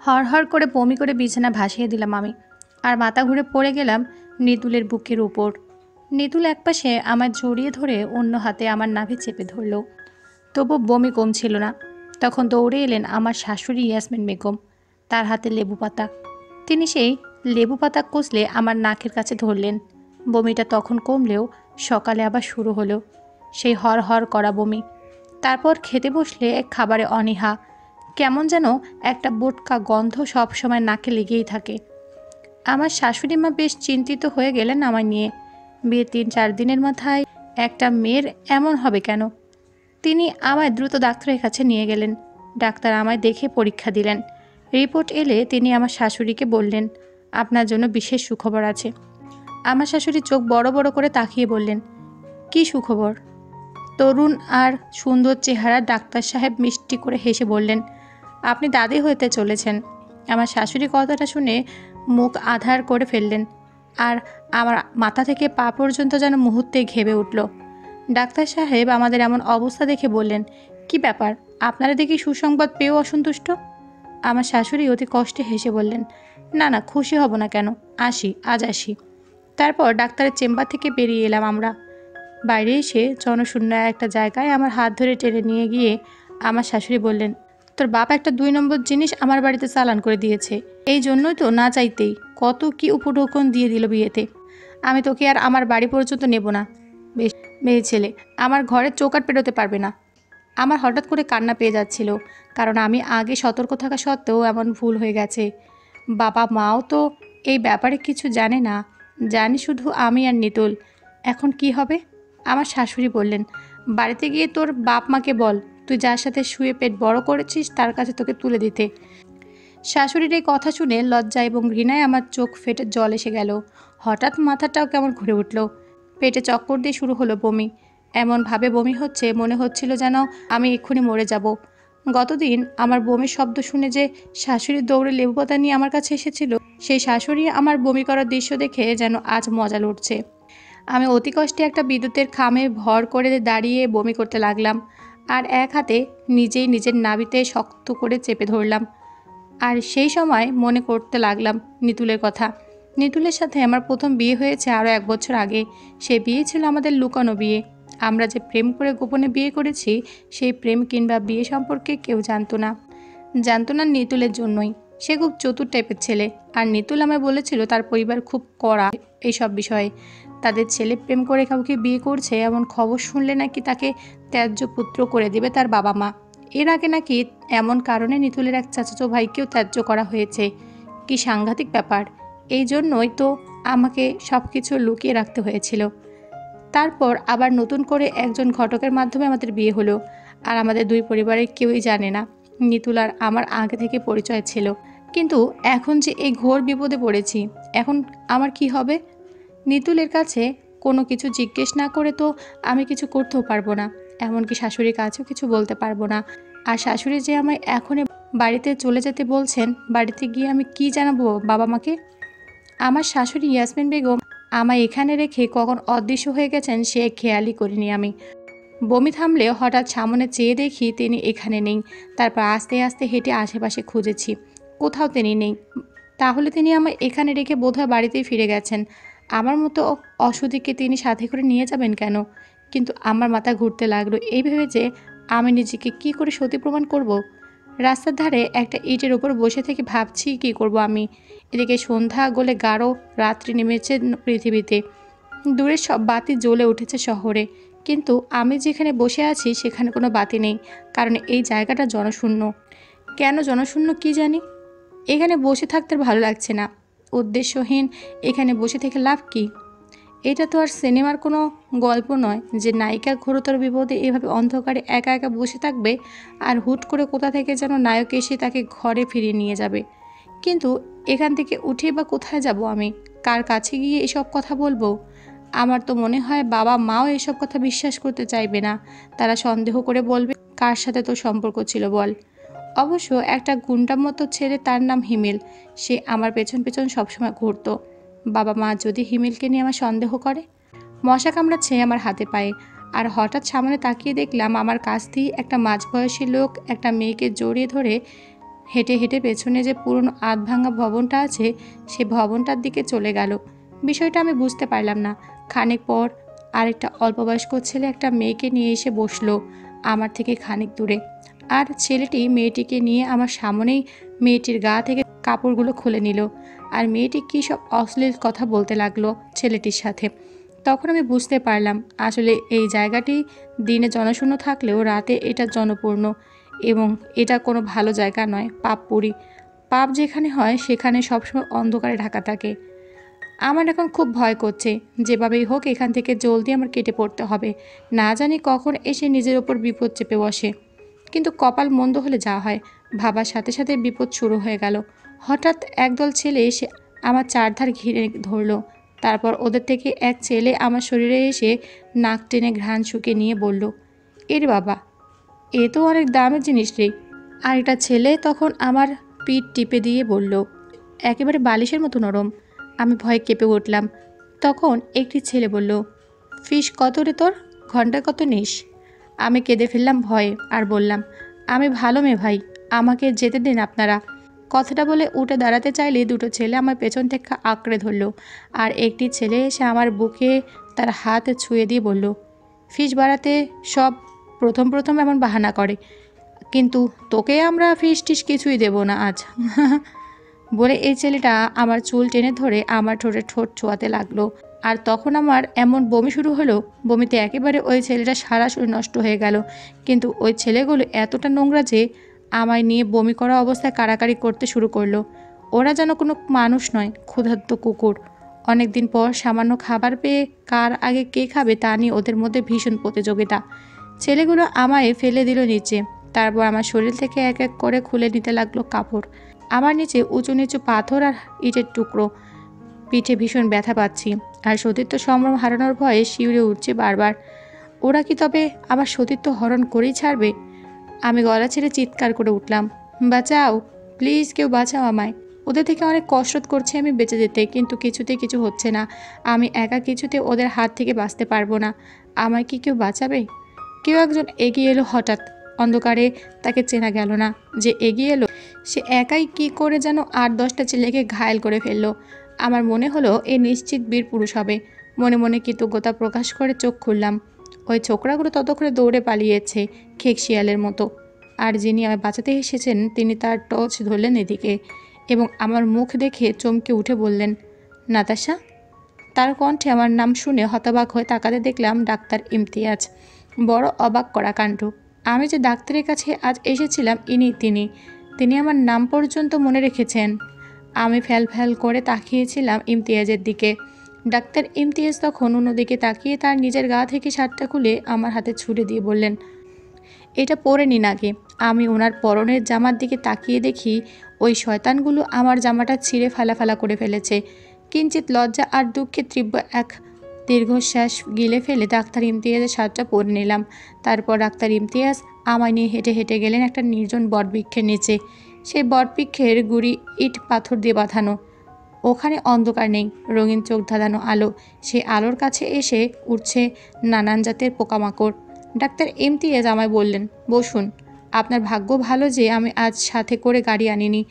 হড়হড় করে বমি করে বিছানা ভাসিয়ে দিলাম আমি, আর মাথা ঘুরে পড়ে গেলাম নিতুলের বুকের উপর। নিতুল একপাশে আমার জড়িয়ে ধরে অন্য হাতে আমার নাভি চেপে ধরল। তবু বমি কমছিল না। তখন দৌড়ে এলেন আমার শাশুড়ি ইয়াসমিন বেগম, তার হাতে লেবু পাতা। তিনি সেই লেবু পাতা কষলে আমার নাকের কাছে ধরলেন। বমিটা তখন কমলেও সকালে আবার শুরু হলো সেই হড়হড় করা বমি। তারপর খেতে বসলে খাবারে অনীহা, কেমন যেন একটা বোটকা গন্ধ সবসময় নাকে লেগেই থাকে। আমার শাশুড়ি মা বেশ চিন্তিত হয়ে গেলেন আমায় নিয়ে। বিয়ে 3-4 দিনের মাথায় একটা মেয়ের এমন হবে কেন? তিনি আমায় দ্রুত ডাক্তারের কাছে নিয়ে গেলেন। ডাক্তার আমায় দেখে পরীক্ষা দিলেন। রিপোর্ট এলে তিনি আমার শাশুড়িকে বললেন, আপনার জন্য বিশেষ সুখবর আছে। আমার শাশুড়ি চোখ বড় বড় করে তাকিয়ে বললেন, কি সুখবর? তরুণ আর সুন্দর চেহারা ডাক্তার সাহেব মিষ্টি করে হেসে বললেন, আপনি দাদি হতে চলেছেন। আমার শাশুড়ি কথাটা শুনে মুখ আধার করে ফেললেন, আর আমার মাথা থেকে পা পর্যন্ত যেন মুহূর্তে ঘেবে উঠল। ডাক্তার সাহেব আমাদের এমন অবস্থা দেখে বললেন, কি ব্যাপার, আপনারা দেখি সুসংবাদ পেয়েও অসন্তুষ্ট? আমার শাশুড়ি অতি কষ্টে হেসে বললেন, না না, খুশি হব না কেন, আজ আসি। তারপর ডাক্তারের চেম্বার থেকে বেরিয়ে এলাম আমরা। বাইরে এসে জনশূন্য একটা জায়গায় আমার হাত ধরে টেনে নিয়ে গিয়ে আমার শাশুড়ি বললেন, তোর বাপ একটা 2 নম্বর জিনিস আমার বাড়িতে চালান করে দিয়েছে। এই জন্যই তো না চাইতেই কত কি উপঢৌকন দিয়ে দিল বিয়েতে। আমি তোকে আর আমার বাড়ি পর্যন্ত নেব না। বেশ, মেয়ে ছেলে আমার ঘরের চৌকাঠ পেরোতে পারবে না। আমার হঠাৎ করে কান্না পেয়ে যাচ্ছিল, কারণ আমি আগে সতর্ক থাকা সত্ত্বেও এমন ভুল হয়ে গেছে। বাবা মাও তো এই ব্যাপারে কিছু জানে না, জানি শুধু আমি আর নিতুল। এখন কি হবে? আমার শাশুড়ি বললেন, বাড়িতে গিয়ে তোর বাপ মাকে বল তুই যার সাথে শুয়ে পেট বড় করেছিস তার কাছে তোকে তুলে দিতে। শাশুড়ির এই কথা শুনে লজ্জা এবং ঘৃণায় আমার চোখ ফেটে জল এসে গেল। হঠাৎ মাথাটাও কেমন ঘুরে উঠল, পেটে চক্কর দিয়ে শুরু হলো বমি। এমনভাবে বমি হচ্ছে মনে হচ্ছিল যেন আমি এক্ষুনি মরে যাব। গতদিন আমার বমির শব্দ শুনে যে শাশুড়ি দৌড়ে লেবু পাতা নিয়ে আমার কাছে এসেছিল, সেই শাশুড়ি আমার বমি করার দৃশ্য দেখে যেন আজ মজা লুটছে। আমি অতি কষ্টে একটা বিদ্যুতের খামে ভর করে দাঁড়িয়ে বমি করতে লাগলাম, আর এক হাতে নিজেই নিজের নাভিতে শক্ত করে চেপে ধরলাম। আর সেই সময় মনে করতে লাগলাম নিতুলের কথা। নিতুলের সাথে আমার প্রথম বিয়ে হয়েছে আরও 1 বছর আগে। সে বিয়ে ছিল আমাদের লুকানো বিয়ে। আমরা যে প্রেম করে গোপনে বিয়ে করেছি, সেই প্রেম কিংবা বিয়ে সম্পর্কে কেউ জানতো না নিতুলের জন্যই। সে খুব চতুর টাইপের ছেলে, আর নিতুল আমায় বলেছিল তার পরিবার খুব কড়া এইসব বিষয়ে। তাদের ছেলে প্রেম করে কাউকে বিয়ে করছে এমন খবর শুনলে নাকি তাকে ত্যায্য পুত্র করে দেবে তার বাবা মা। এর আগে নাকি এমন কারণে নিতুলের এক চাচাতো ভাইকেও ত্যায্য করা হয়েছে। কি সাংঘাতিক ব্যাপার! এই জন্যই তো আমাকে সব কিছু লুকিয়ে রাখতে হয়েছিল। তারপর আবার নতুন করে একজন ঘটকের মাধ্যমে আমাদের বিয়ে হলো, আর আমাদের 2 পরিবারের কেউই জানে না। নিতুল আর আমার আগে থেকে পরিচয় ছিল, কিন্তু এখন যে এই ঘোর বিপদে পড়েছি, এখন আমার কি হবে? নিতুলের কাছে কোনো কিছু জিজ্ঞেস না করে তো আমি কিছু করতেও পারবো না, এমনকি শাশুড়ির কাছেও কিছু বলতে পারবো না। আর শাশুড়ি যে আমায় এখনই বাড়িতে চলে যেতে বলছেন, বাড়িতে গিয়ে আমি কি জানাবো বাবা মাকে? আমার শাশুড়ি ইয়াসমিন বেগম আমায় এখানে রেখে কখন অদৃশ্য হয়ে গেছেন সে খেয়ালই করিনি আমি। বমি থামলে হঠাৎ সামনে চেয়ে দেখি তিনি এখানে নেই। তারপর আস্তে আস্তে হেঁটে আশেপাশে খুঁজেছি, কোথাও তিনি নেই। তাহলে তিনি আমায় এখানে রেখে বোধহয় বাড়িতেই ফিরে গেছেন। আমার মতো অসুধীকে তিনি সাথে করে নিয়ে যাবেন কেন? কিন্তু আমার মাথা ঘুরতে লাগলো এই ভেবে যে আমি নিজেকে কি করে সতী প্রমাণ করব। রাস্তার ধারে একটা ইটের উপর বসে থেকে ভাবছি কি করব আমি। এদিকে সন্ধ্যা গলে গাঢ় রাত্রি নেমেছে পৃথিবীতে। দূরের সব বাতি জ্বলে উঠেছে শহরে, কিন্তু আমি যেখানে বসে আছি সেখানে কোনো বাতি নেই, কারণ এই জায়গাটা জনশূন্য। কেন জনশূন্য কি জানি। এখানে বসে থাকতে ভালো লাগছে না। উদ্দেশ্যহীন এখানে বসে থেকে লাভ কি? এটা তো আর সিনেমার কোনো গল্প নয় যে নায়িকা ঘোরতর বিপদে এভাবে অন্ধকারে একা একা বসে থাকবে, আর হুট করে কোথা থেকে যেন নায়ক এসে তাকে ঘরে ফিরিয়ে নিয়ে যাবে। কিন্তু এখান থেকে উঠে বা কোথায় যাব আমি? কার কাছে গিয়ে এসব কথা বলবো? আমার তো মনে হয় বাবা মাও এসব কথা বিশ্বাস করতে চাইবে না। তারা সন্দেহ করে বলবে, কার সাথে তোর সম্পর্ক ছিল বল। অবশ্য একটা গুন্ডার মতো ছেলে, তার নাম হিমেল, সে আমার পেছন পেছন সবসময় ঘুরতো। বাবা মা যদি হিমেলকে নিয়ে আমার সন্দেহ করে? মশা কামড়াচ্ছে আমার হাতে পায়ে, আর হঠাৎ সামনে তাকিয়ে দেখলাম আমার কাছ দিয়ে একটা মাঝবয়সী লোক একটা মেয়েকে জড়িয়ে ধরে হেঁটে হেঁটে পেছনে যে পুরনো আধভাঙা ভবনটা আছে সে ভবনটার দিকে চলে গেল। বিষয়টা আমি বুঝতে পারলাম না। খানিক পর আরেকটা অল্পবয়স্ক ছেলে একটা মেয়েকে নিয়ে এসে বসলো আমার থেকে খানিক দূরে। আর ছেলেটি মেয়েটিকে নিয়ে আমার সামনেই মেয়েটির গা থেকে কাপড়গুলো খুলে নিল। আর মেয়েটি কী সব অশ্লীল কথা বলতে লাগলো ছেলেটির সাথে। তখন আমি বুঝতে পারলাম আসলে এই জায়গাটি দিনে জনশূন্য থাকলেও রাতে এটা জনপূর্ণ, এবং এটা কোনো ভালো জায়গা নয়, পাপপুরী। পাপ যেখানে হয় সেখানে সবসময় অন্ধকারে ঢাকা থাকে। আমার এখন খুব ভয় করছে। যেভাবেই হোক এখান থেকে জলদি আমার কেটে পড়তে হবে। না জানি কখন এসে নিজের ওপর বিপদ চেপে বসে। কিন্তু কপাল মন্দ হলে যা হয়, ভাবার সাথে সাথে বিপদ শুরু হয়ে গেল। হঠাৎ একদল ছেলে এসে আমার চারধার ঘিরে ধরল। তারপর ওদের থেকে এক ছেলে আমার শরীরে এসে নাক টেনে ঘ্রাণ শুকে নিয়ে বলল, এর বাবা, এ তো অনেক দামের জিনিস রে। আর একটা ছেলে তখন আমার পিঠ টিপে দিয়ে বলল, একেবারে বালিশের মতো নরম। আমি ভয়ে কেঁপে উঠলাম। তখন একটি ছেলে বলল, ফিস কত রে তোর, ঘন্টায় কত নিস? আমি কেঁদে ফেললাম ভয়ে আর বললাম, আমি ভালো মেয়ে ভাই, আমাকে যেতে দিন আপনারা। কথাটা বলে উঠে দাঁড়াতে চাইলে দুটো ছেলে আমার পেছন থেকে আঁকড়ে ধরল। আর একটি ছেলে এসে আমার বুকে তার হাত ছুঁয়ে দিয়ে বলল, ফিস বাড়াতে সব প্রথম প্রথম এমন বাহানা করে, কিন্তু তোকে আমরা ফিস টিস কিছুই দেব না আজ। বলে এই ছেলেটা আমার চুল টেনে ধরে আমার ঠোঁটে ঠোঁট ছোঁয়াতে লাগলো। আর তখন আমার এমন বমি শুরু হলো, বমিতে একেবারে ওই ছেলেটা সারা শরীর নষ্ট হয়ে গেল। কিন্তু ওই ছেলেগুলো এতটা নোংরা যে আমায় নিয়ে বমি করা অবস্থায় কাড়াকাড়ি করতে শুরু করলো। ওরা যেন কোনো মানুষ নয়, ক্ষুধার্ত কুকুর। অনেক দিন পর সামান্য খাবার পেয়ে কার আগে কে খাবে তা নিয়ে ওদের মধ্যে ভীষণ প্রতিযোগিতা। ছেলেগুলো আমায় ফেলে দিল নিচে। তারপর আমার শরীর থেকে এক এক করে খুলে নিতে লাগলো কাপড়। আমার নিচে উঁচু নিচু পাথর আর ইটের টুকরো। পিঠে ভীষণ ব্যথা পাচ্ছি আর সতীত্ব সম্ভ্রম হারানোর ভয়ে শিউরে উঠছে বারবার। ওরা কি তবে আমার সতীত্ব হরণ করেই ছাড়বে? আমি গলা ছেড়ে চিৎকার করে উঠলাম, বাঁচাও, প্লিজ কেউ বাঁচাও আমায়। ওদের থেকে অনেক কসরত করছে আমি বেঁচে যেতে, কিন্তু কিছুতেই কিছু হচ্ছে না। আমি একা কিছুতে ওদের হাত থেকে বাঁচতে পারবো না। আমায় কি কেউ বাঁচাবে? কেউ একজন এগিয়ে এলো হঠাৎ। অন্ধকারে তাকে চেনা গেল না। যে এগিয়ে এলো সে একাই কি করে যেন 8-10টা ছেলেকে ঘায়েল করে ফেললো। আমার মনে হলো এ নিশ্চিত বীর পুরুষ হবে। মনে মনে কৃতজ্ঞতা প্রকাশ করে চোখ খুললাম। ওই ছোকরাগুলো ততক্ষণে দৌড়ে পালিয়েছে খেক শিয়ালের মতো। আর যিনি আমায় বাঁচাতে এসেছেন তিনি তার টর্চ ধরলেন এদিকে, এবং আমার মুখ দেখে চমকে উঠে বললেন, নাতাশা। তার কণ্ঠে আমার নাম শুনে হতবাক হয়ে তাকাতে দেখলাম ডাক্তার ইমতিয়াজ। বড় অবাক করা কাণ্ড। আমি যে ডাক্তারের কাছে আজ এসেছিলাম তিনি আমার নাম পর্যন্ত মনে রেখেছেন। আমি ফ্যাল ফ্যাল করে তাকিয়েছিলাম ইমতিয়াজের দিকে। ডাক্তার ইমতিয়াজ তখন অন্যদিকে তাকিয়ে তার নিজের গা থেকে শার্টটা খুলে আমার হাতে ছুড়ে দিয়ে বললেন, এটা পরে নিন আগে। আমি ওনার পরনের জামার দিকে তাকিয়ে দেখি ওই শয়তানগুলো আমার জামাটা ছিঁড়ে ফালা করে ফেলেছে। কিঞ্চিত লজ্জা আর দুঃখে তীব্র এক দীর্ঘশ্বাস গিলে ফেলে ডাক্তার ইমতিয়াজের শার্টটা পরে নিলাম। তারপর ডাক্তার ইমতিয়াজ আমায় নিয়ে হেঁটে হেঁটে গেলেন একটা নির্জন বটবৃক্ষের নিচে। সেই বটবৃক্ষের গুড়ি ইট পাথর দিয়ে বাঁধানো। ওখানে অন্ধকার নেই, রঙিন চোখ ধাঁধানো আলো। সেই আলোর কাছে এসে উঠছে নানান জাতের পোকামাকড়। ডাক্তার ইমতিয়াজ আমায় বললেন, বসুন। আপনার ভাগ্য ভালো যে আমি আজ সাথে করে গাড়ি আনিনি।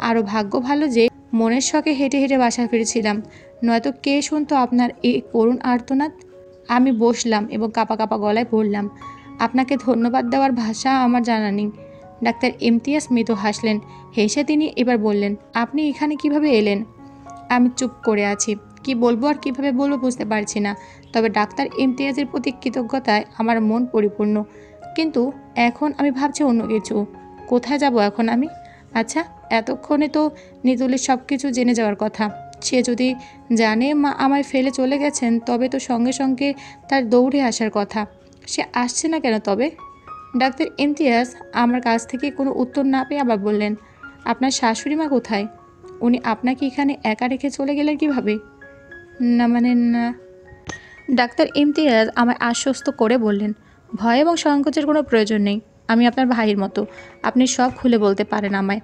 আরও ভাগ্য ভালো যে মনের শখে হেঁটে হেঁটে বাসা ফিরেছিলাম, নয়তো কে শুনতো আপনার এই করুণ আর্তনাদ। আমি বসলাম এবং কাঁপা কাঁপা গলায় বললাম, আপনাকে ধন্যবাদ দেওয়ার ভাষা আমার জানা নেই। ডাক্তার ইমতিয়াজ মৃদু হাসলেন। হেসে তিনি এবার বললেন, আপনি এখানে কিভাবে এলেন? আমি চুপ করে আছি। কি বলবো আর কিভাবে বলবো বুঝতে পারছি না। তবে ডাক্তার ইমতিয়াজের প্রতি কৃতজ্ঞতায় আমার মন পরিপূর্ণ। কিন্তু এখন আমি ভাবছি অন্য কিছু। কোথায় যাব এখন আমি? আচ্ছা, এতক্ষণে তো নিতুলের সব কিছু জেনে যাওয়ার কথা। সে যদি জানে মা আমায় ফেলে চলে গেছেন, তবে তো সঙ্গে সঙ্গে তার দৌড়ে আসার কথা। সে আসছে না কেন তবে? ডাক্তার ইমতিয়াজ আমার কাছ থেকে কোনো উত্তর না পেয়ে আবার বললেন, আপনার শাশুড়ি মা কোথায়? উনি আপনাকে এখানে একা রেখে চলে গেলেন কিভাবে? না মানে না। ডাক্তার ইমতিয়াজ আমায় আশ্বস্ত করে বললেন, ভয় এবং সংকোচের কোনো প্রয়োজন নেই। আমি আপনার ভাইয়ের মতো, আপনি সব খুলে বলতে পারেন আমায়।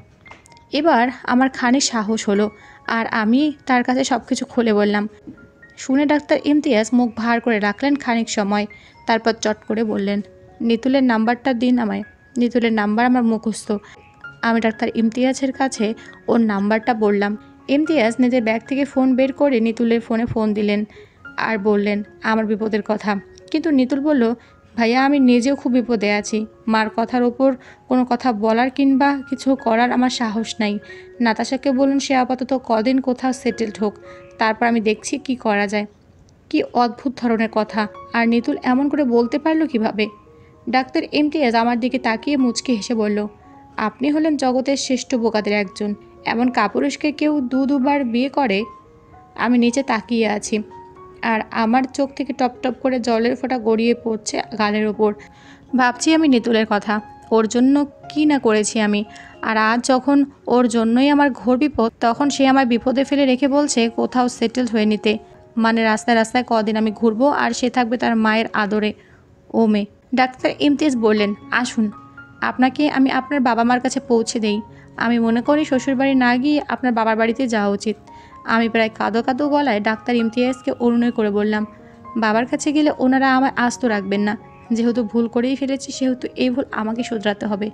এবার আমার খানিক সাহস হলো আর আমি তার কাছে সব কিছু খুলে বললাম। শুনে ডাক্তার ইমতিয়াজ মুখ ভার করে রাখলেন খানিক সময়। তারপর চট করে বললেন, নিতুলের নাম্বারটা দিন আমায়। নিতুলের নাম্বার আমার মুখস্থ। আমি ডাক্তার ইমতিয়াজের কাছে ওর নাম্বারটা বললাম। ইমতিয়াজ নিজের ব্যাগ থেকে ফোন বের করে নিতুলের ফোনে ফোন দিলেন আর বললেন আমার বিপদের কথা। কিন্তু নিতুল বলল, ভাইয়া আমি নিজেও খুব বিপদে আছি। মার কথার ওপর কোনো কথা বলার কিংবা কিছু করার আমার সাহস নাই। নাতাশাকে বলুন সে আপাতত কদিন কোথাও সেটেলড হোক, তারপর আমি দেখছি কি করা যায়। কি অদ্ভুত ধরনের কথা! আর নিতুল এমন করে বলতে পারলো কিভাবে? ডাক্তার ইমতিয়াজ আমার দিকে তাকিয়ে মুচকে হেসে বলল, আপনি হলেন জগতের শ্রেষ্ঠ বোকাদের একজন। এমন কাপুরুষকে কেউ দুবার বিয়ে করে? আমি নিচে তাকিয়ে আছি আর আমার চোখ থেকে টপ টপ করে জলের ফোঁটা গড়িয়ে পড়ছে গালের ওপর। ভাবছি আমি নিতুলের কথা, ওর জন্য কি না করেছি আমি। আর আজ যখন ওর জন্যই আমার ঘোর বিপদ, তখন সে আমার বিপদে ফেলে রেখে বলছে কোথাও সেটেলড হয়ে নিতে। মানে রাস্তায় রাস্তায় কদিন আমি ঘুরবো আর সে থাকবে তার মায়ের আদরে। ও মেয়ে! ডাক্তার ইমতিয়াজ বললেন, আসুন আপনাকে আমি আপনার বাবা মার কাছে পৌঁছে দেই। আমি মনে করি শ্বশুরবাড়ি না গিয়ে আপনার বাবার বাড়িতে যাওয়া উচিত। আমি প্রায় কাঁদো কাঁদো গলায় ডাক্তার ইমতিয়াজকে অনুনয় করে বললাম, বাবার কাছে গেলে ওনারা আমায় আস্ত রাখবেন না। যেহেতু ভুল করেই ফেলেছি সেহেতু এই ভুল আমাকে শুধরাতে হবে।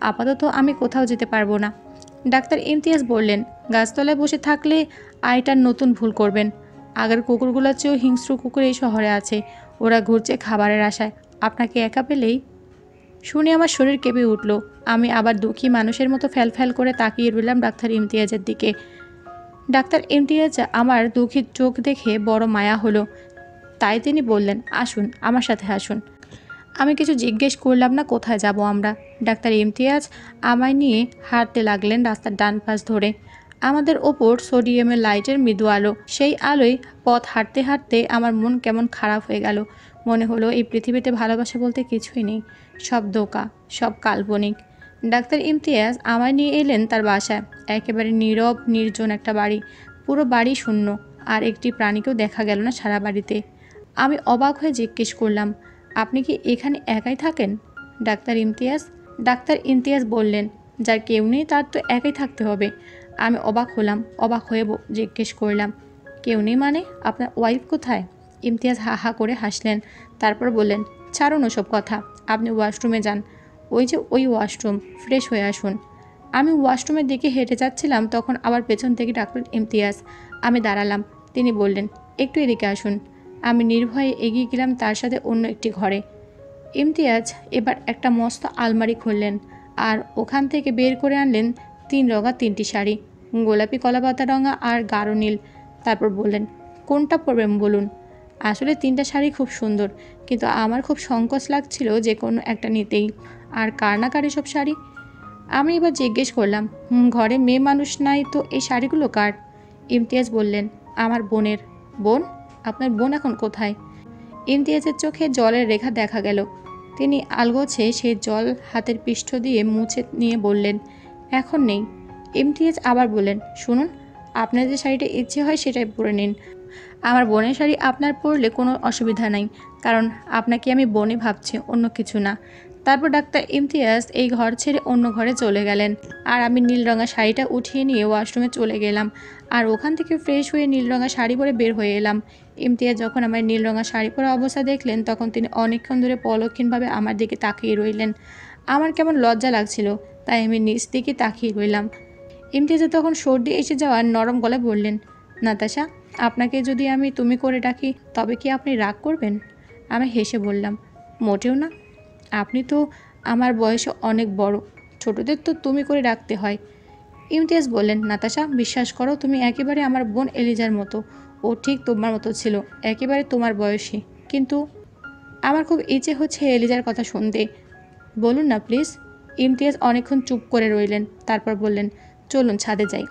আপাতত আমি কোথাও যেতে পারবো না। ডাক্তার ইমতিয়াজ বললেন, গাছতলায় বসে থাকলে আইটার নতুন ভুল করবেন। আগের কুকুরগুলোর চেয়েও হিংস্র কুকুর এই শহরে আছে। ওরা ঘুরছে খাবারের আশায়। আপনাকে একা পেলেই। শুনে আমার শরীর কেঁপে উঠল। আমি আবার দুঃখী মানুষের মতো ফ্যাল করে তাকিয়ে রইলাম ডাক্তার ইমতিয়াজের দিকে। ডাক্তার ইমতিয়াজ আমার দুঃখী চোখ দেখে বড় মায়া হলো, তাই তিনি বললেন, আসুন আমার সাথে আসুন। আমি কিছু জিজ্ঞেস করলাম না কোথায় যাব আমরা। ডাক্তার ইমতিয়াজ আমায় নিয়ে হাঁটতে লাগলেন রাস্তার ডান পাশ ধরে। আমাদের ওপর সোডিয়ামের লাইটের মৃদু আলো। সেই আলোয় পথ হাঁটতে হাঁটতে আমার মন কেমন খারাপ হয়ে গেল। মনে হলো এই পৃথিবীতে ভালোবাসা বলতে কিছুই নেই, সব ধোঁকা, সব কাল্পনিক। ডাক্তার ইমতিয়াজ আমায় নিয়ে এলেন তার বাসায়। একেবারে নীরব নির্জন একটা বাড়ি। পুরো বাড়ি শূন্য, আর একটি প্রাণীকেও দেখা গেল না সারা বাড়িতে। আমি অবাক হয়ে জিজ্ঞেস করলাম, আপনি কি এখানে একাই থাকেন? ডাক্তার ইমতিয়াজ বললেন, যার কেউ নেই তার তো একাই থাকতে হবে। আমি অবাক হলাম। অবাক হয়ে জিজ্ঞেস করলাম, কেউ নেই মানে আপনার ওয়াইফ কোথায়? ইমতিয়াজ হা হা করে হাসলেন। তারপর বললেন, ছাড়ুন ওসব কথা, আপনি ওয়াশরুমে যান। ওই যে ওই ওয়াশরুম, ফ্রেশ হয়ে আসুন। আমি ওয়াশরুমের দিকে হেঁটে যাচ্ছিলাম, তখন আবার পেছন থেকে ডাক্তার ইমতিয়াজ। আমি দাঁড়ালাম। তিনি বললেন, একটু এদিকে আসুন। আমি নির্ভয়ে এগিয়ে গেলাম তার সাথে অন্য একটি ঘরে। ইমতিয়াজ এবার একটা মস্ত আলমারি খুললেন আর ওখান থেকে বের করে আনলেন 3 রঙা 3টি শাড়ি, গোলাপি কলাপাতা রঙা আর গাঢ় নীল। তারপর বললেন, কোনটা পরবেন বলুন। আসলে 3টা শাড়ি খুব সুন্দর, কিন্তু আমার খুব সংকোচ লাগছিল যে কোনো একটা নিতেই। আর কার না কার এসব শাড়ি। আমি এবার জিজ্ঞেস করলাম, ঘরে মেয়ে মানুষ নাই তো এই শাড়িগুলো কার? ইমতিয়াজ বললেন, আমার বোনের। বোন? আপনার বোন এখন কোথায়? ইমতিয়াজের চোখে জলের রেখা দেখা গেল। তিনি আলগোছে সেই জল হাতের পৃষ্ঠ দিয়ে মুছে নিয়ে বললেন, এখন নেই। ইমতিয়াজ আবার বললেন, শুনুন, আপনার যে শাড়িটা ইচ্ছে হয় সেটাই পরে নিন। আমার বোনের শাড়ি আপনার পরলে কোনো অসুবিধা নাই, কারণ আপনাকে আমি বোনই ভাবছি, অন্য কিছু না। তারপর ডাক্তার ইমতিয়াজ এই ঘর ছেড়ে অন্য ঘরে চলে গেলেন আর আমি নীল রঙা শাড়িটা উঠিয়ে নিয়ে ওয়াশরুমে চলে গেলাম আর ওখান থেকে ফ্রেশ হয়ে নীল রঙা শাড়ি পরে বের হয়ে এলাম। ইমতিয়াজ যখন আমার নীল রঙা শাড়ি পরা অবস্থা দেখলেন, তখন তিনি অনেকক্ষণ ধরে পলক্ষীনভাবে আমার দিকে তাকিয়ে রইলেন। আমার কেমন লজ্জা লাগছিল, তাই আমি নিচ দিকে তাকিয়ে রইলাম। ইমতিয়াজ তখন সর্দি এসে যাওয়ার নরম গলায় বললেন, নাতাশা, আপনাকে যদি আমি তুমি করে ডাকি তবে কি আপনি রাগ করবেন? আমি হেসে বললাম, মোটেও না। আপনি তো আমার বয়সে অনেক বড়, ছোটদের তো তুমি করে ডাকতে হয়। ইমতিয়াজ বললেন, নাতাশা, বিশ্বাস করো তুমি একেবারে আমার বোন এলিজার মতো। ও ঠিক তোমার মতো ছিল, একেবারে তোমার বয়সী। কিন্তু আমার খুব ইচ্ছে হচ্ছে এলিজার কথা শুনতে। বলুন না প্লিজ। ইমতিয়াজ অনেকক্ষণ চুপ করে রইলেন। তারপর বললেন, চলুন ছাদে যাই।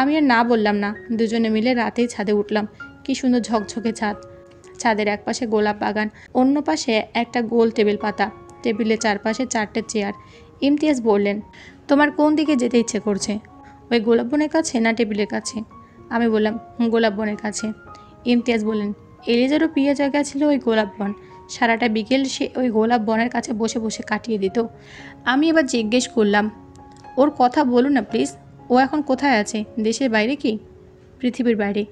আমি আর না বললাম না। দুজনে মিলে রাতেই ছাদে উঠলাম। কি সুন্দর ঝকঝকে ছাদ। ছাদের এক পাশে গোলাপ বাগান, অন্য পাশে একটা গোল টেবিল পাতা। টেবিলের চারপাশে 4টে চেয়ার। ইমতিয়াজ বললেন, তোমার কোন দিকে যেতে ইচ্ছে করছে, ওই গোলাপ বনের কাছে না টেবিলের কাছে? আমি বললাম, গোলাপ বনের কাছে। ইমতিয়াজ বললেন, এলিজারও প্রিয় জায়গা ছিল ওই গোলাপ বন। সারাটা বিকেল সে ওই গোলাপ বনের কাছে বসে বসে কাটিয়ে দিত। আমি এবার জিজ্ঞেস করলাম, ওর কথা বলুন না প্লিজ। ও এখন কোথায় আছে? দেশের বাইরে কি পৃথিবীর বাইরে?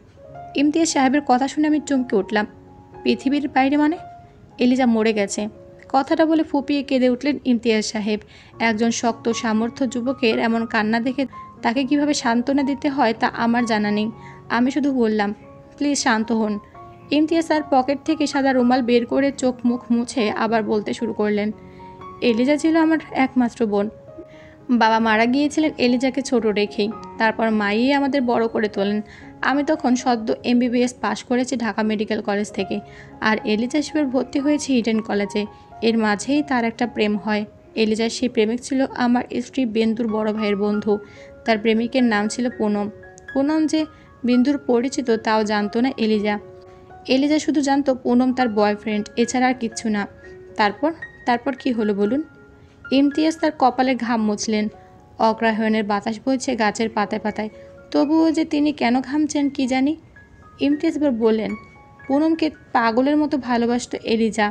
ইমতিয়াজ সাহেবের কথা শুনে আমি চমকে উঠলাম। পৃথিবীর বাইরে মানে? এলিজা মরে গেছে। কথাটা বলে ফুপিয়ে কেঁদে উঠলেন ইমতিয়াজ সাহেব। একজন শক্ত সামর্থ্য যুবকের এমন কান্না দেখে তাকে কিভাবে সান্ত্বনা দিতে হয় তা আমার জানা নেই। আমি শুধু বললাম, প্লিজ শান্ত হন। ইমতিয়াজ তার পকেট থেকে সাদা রুমাল বের করে চোখ মুখ মুছে আবার বলতে শুরু করলেন, এলিজা ছিল আমার একমাত্র বোন। বাবা মারা গিয়েছিলেন এলিজাকে ছোট রেখেই। তারপর মাই আমাদের বড় করে তোলেন। আমি তখন সদ্য MBBS পাশ করেছি ঢাকা মেডিকেল কলেজ থেকে, আর এলিজা শিবের ভর্তি হয়েছে ইডেন কলেজে। এর মাঝেই তার একটা প্রেম হয়। এলিজার সেই প্রেমিক ছিল আমার স্ত্রী বিন্দুর বড় ভাইয়ের বন্ধু। তার প্রেমিকের নাম ছিল পুনম। পুনম যে বিন্দুর পরিচিত তাও জানতো না এলিজা। এলিজা শুধু জানতো পুনম তার বয়ফ্রেন্ড, এছাড়া আর কিচ্ছু না। তারপর তারপর কি হলো বলুন? ইমতিয়াজ তার কপালে ঘাম মুছলেন। অগ্রহায়ণের বাতাস বইছে গাছের পাতায় পাতায়, তবুও যে তিনি কেন ঘামছেন কি জানি। ইমতিয়াজ এবার বললেন, পুনমকে পাগলের মতো ভালোবাসত এলিজা।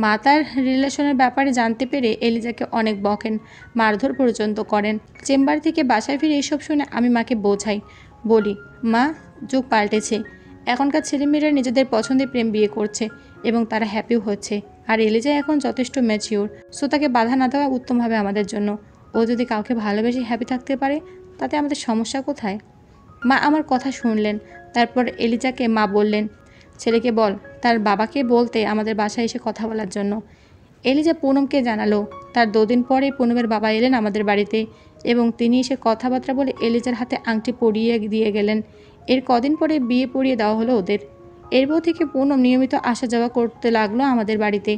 মা তার রিলেশনের ব্যাপারে জানতে পেরে এলিজাকে অনেক বকেন, মারধর পর্যন্ত করেন। চেম্বার থেকে বাসায় ফিরে এসব শুনে আমি মাকে বোঝাই, বলি, মা, যুগ পাল্টেছে। এখনকার ছেলেমেয়েরা নিজেদের পছন্দের প্রেম বিয়ে করছে এবং তারা হ্যাপিও হচ্ছে। আর এলিজা এখন যথেষ্ট ম্যাচিওর, সো তাকে বাধা না দেওয়া উত্তম হবে আমাদের জন্য। ও যদি কাউকে ভালোবেসে হ্যাপি থাকতে পারে, তাতে আমাদের সমস্যা কোথায়? মা আমার কথা শুনলেন। তারপর এলিজাকে মা বললেন, ছেলেকে বল তার বাবাকে বলতে আমাদের বাসায় এসে কথা বলার জন্য। এলিজা পুনমকে জানালো। তার 2 দিন পরেই পুনমের বাবা এলেন আমাদের বাড়িতে এবং তিনি এসে কথাবার্তা বলে এলিজার হাতে আংটি পরিয়ে দিয়ে গেলেন। এর কদিন পরে বিয়ে পড়িয়ে দেওয়া হলো ওদের। এরপর থেকে পুনম নিয়মিত আসা যাওয়া করতে লাগলো আমাদের বাড়িতে,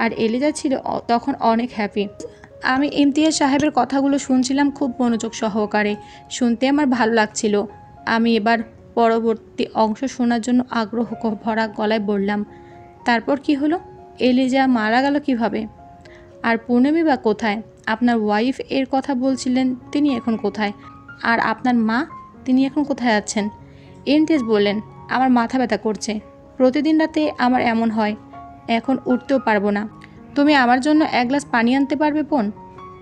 আর এলিজা ছিল তখন অনেক হ্যাপি। আমি ইমতিয়াজ সাহেবের কথাগুলো শুনছিলাম খুব মনোযোগ সহকারে। শুনতে আমার ভালো লাগছিল। আমি এবার পরবর্তী অংশ শোনার জন্য আগ্রহ ভরা গলায় বললাম, তারপর কি হলো? এলিজা মারা গেল কিভাবে? আর পুনমই বা কোথায়? আপনার ওয়াইফ এর কথা বলছিলেন, তিনি এখন কোথায়? আর আপনার মা, তিনি এখন কোথায় আছেন? ইমতিয়াজ বললেন, আমার মাথা ব্যথা করছে। প্রতিদিন রাতে আমার এমন হয়। এখন উঠতেও পারবো না। তুমি আমার জন্য 1 গ্লাস পানি আনতে পারবে বোন?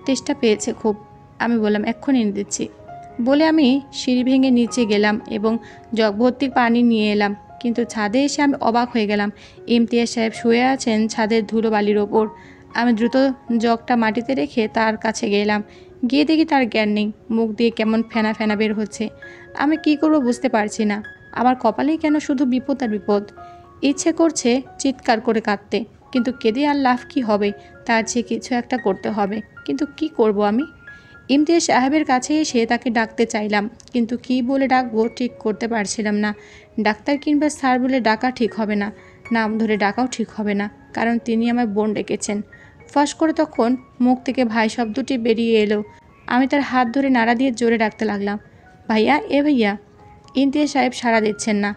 তেষ্টা পেয়েছে খুব। আমি বললাম, এক্ষুনি এনে দিচ্ছি। বলে আমি সিঁড়ি ভেঙে নিচে গেলাম এবং জগ ভর্তি পানি নিয়ে এলাম। কিন্তু ছাদে এসে আমি অবাক হয়ে গেলাম। ইমতিয়াজ সাহেব শুয়ে আছেন ছাদের ধুলো বালির ওপর। আমি দ্রুত জগটা মাটিতে রেখে তার কাছে গেলাম। গিয়ে দেখি তার জ্ঞান নেই, মুখ দিয়ে কেমন ফেনা ফেনা বের হচ্ছে। আমি কি করব বুঝতে পারছি না। আমার কপালেই কেন শুধু বিপদ আর বিপদ। ইচ্ছে করছে চিৎকার করে কাঁদতে, কিন্তু কেঁদে আর লাভ কী হবে? তার চেয়ে কিছু একটা করতে হবে। কিন্তু কি করব আমি? ইমতিয়াজ সাহেবের কাছে এসে তাকে ডাকতে চাইলাম, কিন্তু কি বলে ডাকবো ঠিক করতে পারছিলাম না। ডাক্তার কিংবা স্যার বলে ডাকা ঠিক হবে না, নাম ধরে ডাকাও ঠিক হবে না, কারণ তিনি আমার বোন ডেকেছেন। ফস করে তখন মুখ থেকে ভাই শব্দটি বেরিয়ে এলো। আমি তার হাত ধরে নাড়া দিয়ে জোরে ডাকতে লাগলাম, ভাইয়া, এ ভাইয়া। ইমতিয়াজ সাহেব সাড়া দিচ্ছেন না।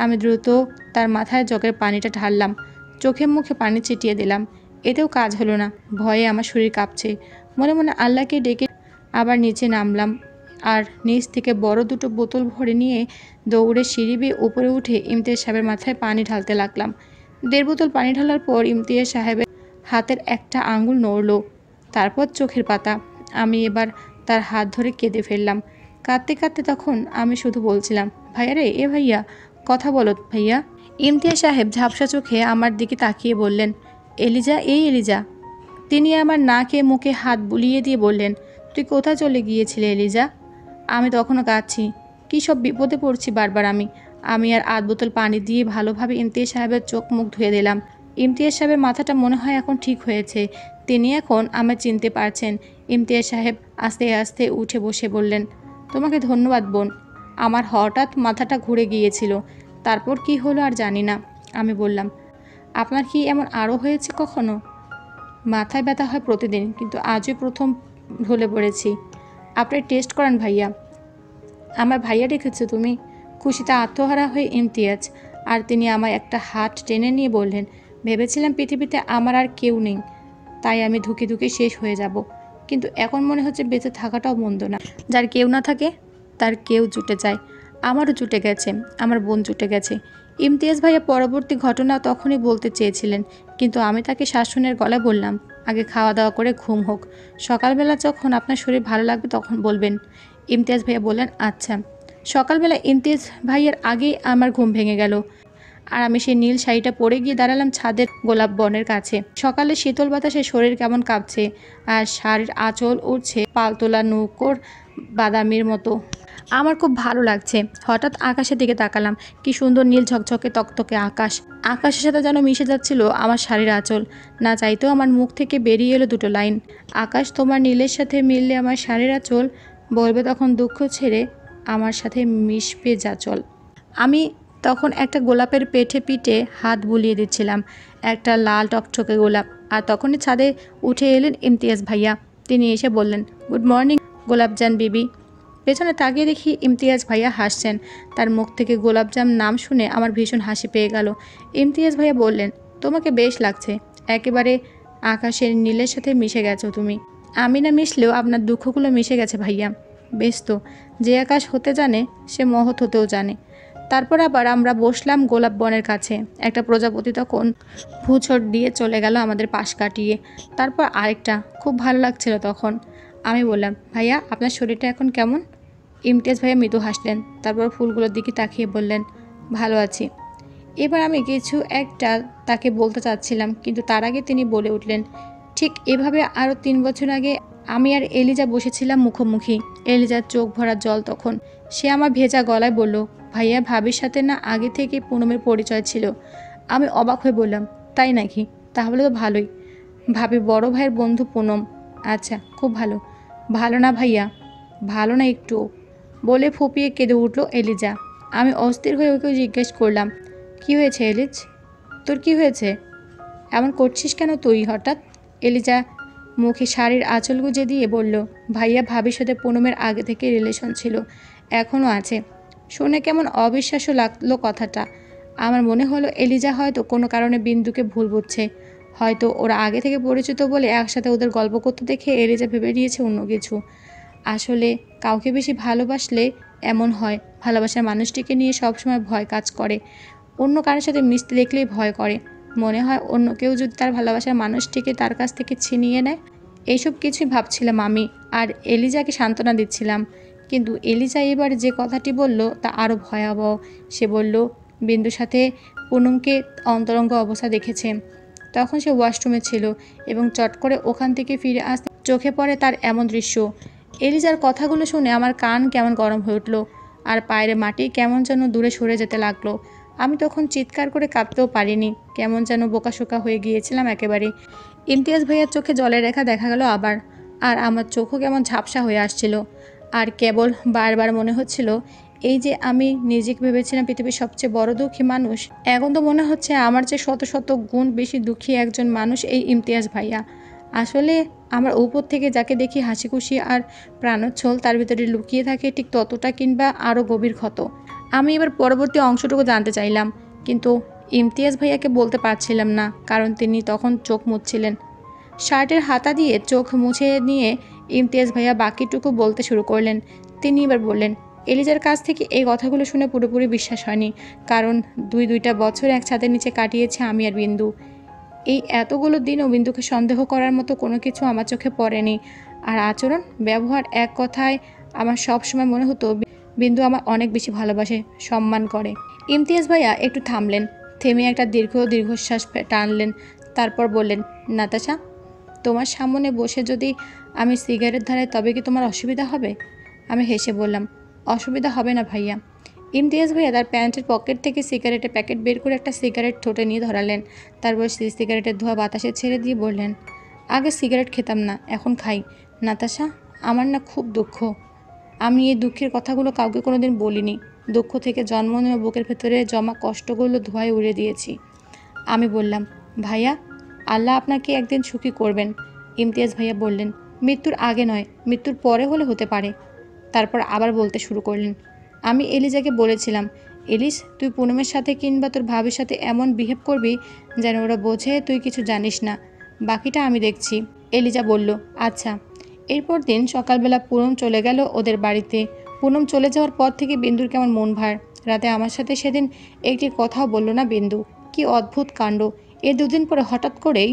আমি দ্রুত তার মাথায় জগের পানিটা ঢাললাম, চোখে মুখে পানি ছিটিয়ে দিলাম। এতেও কাজ হলো না। ভয়ে আমার শরীর কাঁপছে। মনে মনে আল্লাহকে ডেকে আবার নিচে নামলাম, আর নিচ থেকে বড় 2টো বোতল ভরে নিয়ে দৌড়ে সিঁড়ি বেয়ে উপরে উঠে ইমতিয়াজ সাহেবের মাথায় পানি ঢালতে লাগলাম। 1.5 বোতল পানি ঢালার পর ইমতিয়াজ সাহেবের হাতের একটা আঙুল নড়ল, তারপর চোখের পাতা। আমি এবার তার হাত ধরে কেঁদে ফেললাম। কাঁদতে কাঁদতে তখন আমি শুধু বলছিলাম, ভাইয়া রে, এ ভাইয়া, কথা বলো ভাইয়া। ইমতিয়াজ সাহেব ঝাপসা চোখে আমার দিকে তাকিয়ে বললেন, এলিজা, এই এলিজা। তিনি আমার নাকে মুখে হাত বুলিয়ে দিয়ে বললেন, তুই কোথায় চলে গিয়েছিলে এলিজা? আমি তখনও কাঁদছি। কী সব বিপদে পড়ছি বারবার আমি আর 8 বোতল পানি দিয়ে ভালোভাবে ইমতিয়াজ সাহেবের চোখ মুখ ধুয়ে দিলাম। ইমতিয়াজ সাহেবের মাথাটা মনে হয় এখন ঠিক হয়েছে। তিনি এখন আমায় চিনতে পারছেন। ইমতিয়াজ সাহেব আস্তে আস্তে উঠে বসে বললেন, তোমাকে ধন্যবাদ বোন। আমার হঠাৎ মাথাটা ঘুরে গিয়েছিল। তারপর কি হলো আর জানি না। আমি বললাম, আপনার কি এমন আরও হয়েছে কখনো? মাথায় ব্যথা হয় প্রতিদিন, কিন্তু আজই প্রথম ঢলে পড়েছি। আপনি টেস্ট করান ভাইয়া। আমার ভাইয়া রেখেছো তুমি? খুশিতে আত্মহারা হয়ে ইমতিয়াজ, আর তিনি আমায় একটা হাত টেনে নিয়ে বললেন, ভেবেছিলাম পৃথিবীতে আমার আর কেউ নেই, তাই আমি ধুকে ধুকে শেষ হয়ে যাব। কিন্তু এখন মনে হচ্ছে বেঁচে থাকাটাও মন্দ না। যার কেউ না থাকে তার কেউ জুটে যায়। আমারও জুটে গেছে, আমার বোন জুটে গেছে। ইমতিয়াজ ভাইয়া পরবর্তী ঘটনা তখনই বলতে চেয়েছিলেন, কিন্তু আমি তাকে শাসনের গলায় বললাম, আগে খাওয়া দাওয়া করে ঘুম হোক, সকালবেলা যখন আপনার শরীর ভালো লাগবে তখন বলবেন। ইমতিয়াজ ভাইয়া বললেন, আচ্ছা। সকালবেলা ইমতিয়াজ ভাইয়ের আগেই আমার ঘুম ভেঙে গেল। আর আমি সেই নীল শাড়িটা পরে গিয়ে দাঁড়ালাম ছাদের গোলাপ বনের কাছে। সকালে শীতল বাতাসে শরীর কেমন কাঁপছে, আর শাড়ির আঁচল উঠছে পালতোলা নৌকোর বাদামির মতো। আমার খুব ভালো লাগছে। হঠাৎ আকাশের দিকে তাকালাম, কি সুন্দর নীল ঝকঝকে তকতকে আকাশ। আকাশের সাথে যেন মিশে যাচ্ছিল আমার শাড়ির আঁচল। না চাইতেও আমার মুখ থেকে বেরিয়ে এলো দুটো লাইন, আকাশ তোমার নীলের সাথে মিললে আমার শাড়ির আঁচল বলবে তখন দুঃখ ছেড়ে আমার সাথে মিশবে যাচল। আমি তখন একটা গোলাপের পেটে পিঠে হাত বুলিয়ে দিচ্ছিলাম, একটা লাল টকটকে গোলাপ। আর তখনই ছাদে উঠে এলেন ইমতিয়াজ ভাইয়া। তিনি এসে বললেন, গুড মর্নিং গোলাপজান বিবি। পেছনে তাকিয়ে দেখি ইমতিয়াজ ভাইয়া হাসছেন। তার মুখ থেকে গোলাপজাম নাম শুনে আমার ভীষণ হাসি পেয়ে গেল। ইমতিয়াজ ভাইয়া বললেন, তোমাকে বেশ লাগছে, একেবারে আকাশের নীলের সাথে মিশে গেছো তুমি। আমি না মিশলেও আপনার দুঃখগুলো মিশে গেছে ভাইয়া। বেশ তো, যে আকাশ হতে জানে সে মহৎ হতেও জানে। তারপর আবার আমরা বসলাম গোলাপ বনের কাছে। একটা প্রজাপতি তখন ভূছট দিয়ে চলে গেল আমাদের পাশ কাটিয়ে। তারপর আরেকটা, খুব ভালো লাগছিল তখন। আমি বললাম, ভাইয়া আপনার শরীরটা এখন কেমন? ইমতিয়াজ ভাইয়া মৃদু হাসলেন, তারপর ফুলগুলোর দিকে তাকিয়ে বললেন, ভালো আছি। এবার আমি কিছু একটা তাকে বলতে চাচ্ছিলাম, কিন্তু তার আগে তিনি বলে উঠলেন, ঠিক এভাবে আরও 3 বছর আগে আমি আর এলিজা বসেছিলাম মুখোমুখি। এলিজার চোখ ভরা জল তখন। সে আমার ভেজা গলায় বলল, ভাইয়া ভাবির সাথে না আগে থেকে পুনমের পরিচয় ছিল। আমি অবাক হয়ে বললাম, তাই নাকি? তাহলে তো ভালোই। ভাবি বড় ভাইয়ের বন্ধু পুনম। আচ্ছা, খুব ভালো। ভালো না ভাইয়া? ভালো না একটু, বলে ফুপিয়ে কেঁদে উঠল এলিজা। আমি অস্থির হয়ে ওকে জিজ্ঞেস করলাম, কি হয়েছে এলিজ? তোর কি হয়েছে? এমন করছিস কেন তুই হঠাৎ? এলিজা মুখে শাড়ির আঁচল গুজে দিয়ে বলল, ভাইয়া ভাবির সাথে পুনমের আগে থেকে রিলেশন ছিল, এখনও আছে। শুনে কেমন অবিশ্বাস্য লাগলো কথাটা। আমার মনে হলো এলিজা হয়তো কোনো কারণে বিন্দুকে ভুল বুঝছে। হয়তো ওরা আগে থেকে পরিচিত বলে একসাথে ওদের গল্প করতে দেখে এলিজা ভেবে নিয়েছে অন্য কিছু। আসলে কাউকে বেশি ভালোবাসলে এমন হয়, ভালোবাসার মানুষটিকে নিয়ে সবসময় ভয় কাজ করে। অন্য কারোর সাথে মিশতে দেখলেই ভয় করে। মনে হয় অন্য কেউ যদি তার ভালোবাসার মানুষটিকে তার কাছ থেকে ছিনিয়ে নেয়। এইসব কিছুই ভাবছিলাম আমি, আর এলিজাকে সান্ত্বনা দিচ্ছিলাম। কিন্তু এলিজা এবার যে কথাটি বলল তা আরও ভয়াবহ। সে বলল, বিন্দুর সাথে পুনমকে অন্তরঙ্গ অবস্থা দেখেছে। তখন সে ওয়াশরুমে ছিল এবং চট করে ওখান থেকে ফিরে আসতে চোখে পড়ে তার এমন দৃশ্য। এলিজার কথাগুলো শুনে আমার কান কেমন গরম হয়ে উঠল, আর পায়ের মাটি কেমন যেন দূরে সরে যেতে লাগলো। আমি তখন চিৎকার করে কাঁদতেও পারিনি, কেমন যেন বোকাশোকা হয়ে গিয়েছিলাম একেবারে। ইমতিয়াজ ভাইয়ার চোখে জলের রেখা দেখা গেল আবার, আর আমার চোখও কেমন ঝাপসা হয়ে আসছিল। আর কেবল বারবার মনে হচ্ছিল, এই যে আমি নিজেকে ভেবেছিলাম পৃথিবীর সবচেয়ে বড় দুঃখী মানুষ, এখন তো মনে হচ্ছে আমার চেয়ে শত শত গুণ বেশি দুঃখী একজন মানুষ এই ইমতিয়াজ ভাইয়া। আসলে আমার উপর থেকে যাকে দেখি হাসি খুশি আর প্রাণোচ্ছল, তার ভিতরে লুকিয়ে থাকে ঠিক ততটা কিংবা আরও গভীর ক্ষত। আমি এবার পরবর্তী অংশটুকু জানতে চাইলাম, কিন্তু ইমতিয়াজ ভাইয়াকে বলতে পারছিলাম না, কারণ তিনি তখন চোখ মুছছিলেন। শার্টের হাতা দিয়ে চোখ মুছে নিয়ে ইমতিয়াজ ভাইয়া বাকিটুকু বলতে শুরু করলেন। তিনি এবার বললেন, এলিজার কাছ থেকে এই কথাগুলো শুনে পুরোপুরি বিশ্বাস হয়নি, কারণ দুইটা বছর এক ছাদের নিচে কাটিয়েছে আমি আর বিন্দু। এই এতগুলো দিনও বিন্দুকে সন্দেহ করার মতো কোনো কিছু আমার চোখে পড়েনি। আর আচরণ, ব্যবহার, এক কথায় আমার সব সময় মনে হতো বিন্দু আমার অনেক বেশি ভালোবাসে, সম্মান করে। ইমতিয়াজ ভাইয়া একটু থামলেন, থেমে একটা দীর্ঘশ্বাস টানলেন। তারপর বললেন, নাতাশা, তোমার সামনে বসে যদি আমি সিগারেট ধরাই তবে কি তোমার অসুবিধা হবে? আমি হেসে বললাম, অসুবিধা হবে না ভাইয়া। ইমতিয়াজ ভাইয়া তার প্যান্টের পকেট থেকে সিগারেটের প্যাকেট বের করে একটা সিগারেট ঠোঁটে নিয়ে ধরালেন। তারপর সেই সিগারেটের ধোঁয়া বাতাসে ছেড়ে দিয়ে বললেন, আগে সিগারেট খেতাম না, এখন খাই। নাতাশা, আমার না খুব দুঃখ। আমি এই দুঃখের কথাগুলো কাউকে কোনোদিন বলিনি। দুঃখ থেকে জন্ম নেওয়া বুকের ভেতরে জমা কষ্টগুলো ধোঁয়ায় উড়িয়ে দিয়েছি। আমি বললাম, ভাইয়া, আল্লাহ আপনাকে একদিন সুখী করবেন। ইমতিয়াজ ভাইয়া বললেন, মৃত্যুর আগে নয়, মৃত্যুর পরে হলে হতে পারে। তারপর আবার বলতে শুরু করলেন, আমি এলিজাকে বলেছিলাম, এলিস, তুই পুনমের সাথে কিংবা তোর ভাবির সাথে এমন বিহেভ করবি যেন ওরা বোঝে তুই কিছু জানিস না, বাকিটা আমি দেখছি। এলিজা বলল, আচ্ছা। এরপর দিন সকালবেলা পুনম চলে গেল ওদের বাড়িতে। পুনম চলে যাওয়ার পর থেকে বিন্দুর কেমন মন ভার। রাতে আমার সাথে সেদিন একটি কথাও বলল না বিন্দু। কি অদ্ভুত কাণ্ড! এর 2 দিন পরে হঠাৎ করেই